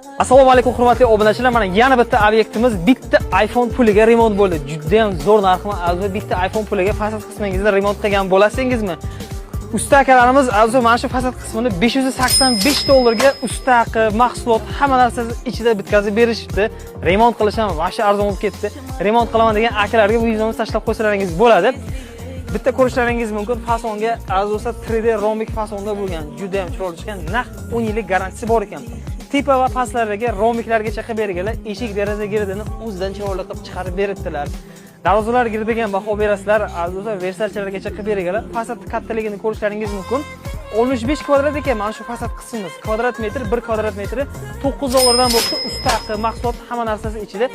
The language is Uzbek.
Assalomu alaykum hurmatli obunachilar. Mana yana bitta obyektimiz bitta iPhone puliga remont bo'ldi. Juda ham zo'r narxmi? Azza bitta iPhone puliga fasad qismingizda remont qilgan bo'lasingizmi? Usta akalarimiz azza mana shu fasad qismini 585 dollarga usta haqi, mahsulot, hamma narsasi ichida bitkazib berishibdi. Remont qilish ham vaqti arzon bo'lib ketdi. Remont qilaman degan akalarga bu videoni tashlab qo'ysalaringiz bo'ladi. Bitta ko'rishlaringiz mumkin. Fasonga azosa 3D rombik fasonda bo'lgan. Juda ham chiroyli chiqqan. Naq 10 yillik garantiyasi bor ekan. Tepa va pastlarga romiklargacha qilib berganlar, eshik deraza girdini o'zidan chiroyli qilib chiqarib beribdilar. Darvozalar girdigan baho berasizlar, azosa versalchalargacha qilib berganlar. Fasad kattaligini ko'rishlaringiz mumkin. 65 kvadrat ekan mana shu fasad qismimiz. Kvadrat metr 1 kvadrat metri 9 dollardan bo'lsa usta haqi, mahsulot, hamma narsasi ichida.